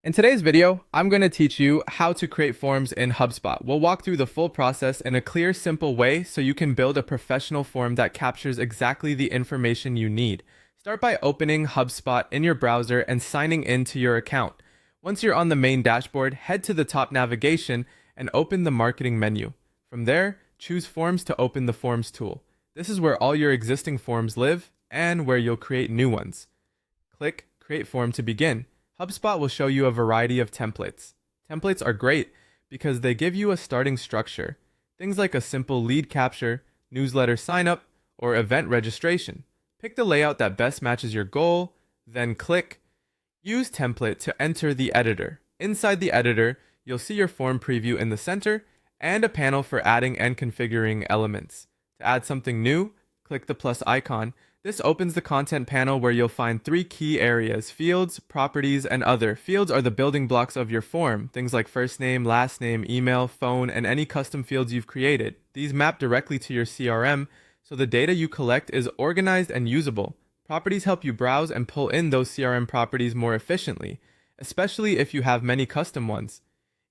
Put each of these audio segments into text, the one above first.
In today's video, I'm going to teach you how to create forms in HubSpot. We'll walk through the full process in a clear, simple way so you can build a professional form that captures exactly the information you need. Start by opening HubSpot in your browser and signing into your account. Once you're on the main dashboard, head to the top navigation and open the marketing menu. From there, choose Forms to open the Forms tool. This is where all your existing forms live and where you'll create new ones. Click Create Form to begin. HubSpot will show you a variety of templates. Templates are great because they give you a starting structure. Things like a simple lead capture, newsletter signup, or event registration. Pick the layout that best matches your goal, then click Use Template to enter the editor. Inside the editor, you'll see your form preview in the center and a panel for adding and configuring elements. To add something new, click the plus icon. This opens the content panel where you'll find three key areas: fields, properties, and other. Fields are the building blocks of your form, things like first name, last name, email, phone, and any custom fields you've created. These map directly to your CRM, so the data you collect is organized and usable. Properties help you browse and pull in those CRM properties more efficiently, especially if you have many custom ones.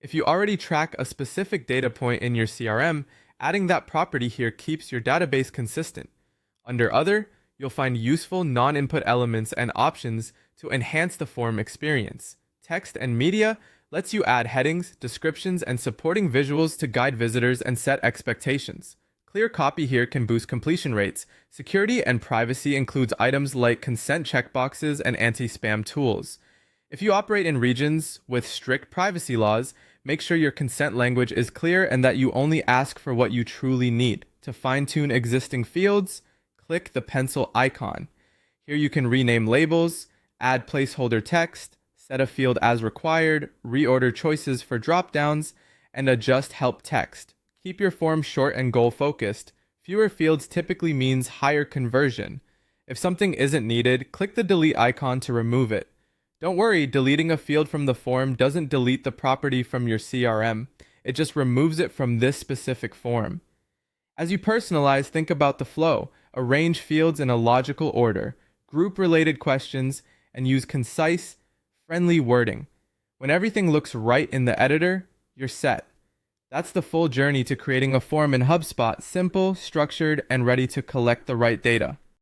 If you already track a specific data point in your CRM, adding that property here keeps your database consistent. Under Other, you'll find useful non-input elements and options to enhance the form experience. Text and Media lets you add headings, descriptions, and supporting visuals to guide visitors and set expectations. Clear Copy here can boost completion rates. Security and Privacy includes items like consent checkboxes and anti-spam tools. If you operate in regions with strict privacy laws, make sure your consent language is clear and that you only ask for what you truly need. To fine-tune existing fields, click the pencil icon. Here you can rename labels, add placeholder text, set a field as required, reorder choices for drop-downs, and adjust help text. Keep your form short and goal-focused. Fewer fields typically means higher conversion. If something isn't needed, click the delete icon to remove it. Don't worry, deleting a field from the form doesn't delete the property from your CRM. It just removes it from this specific form. As you personalize, think about the flow. Arrange fields in a logical order, group related questions, and use concise, friendly wording. When everything looks right in the editor, you're set. That's the full journey to creating a form in HubSpot: simple, structured, and ready to collect the right data.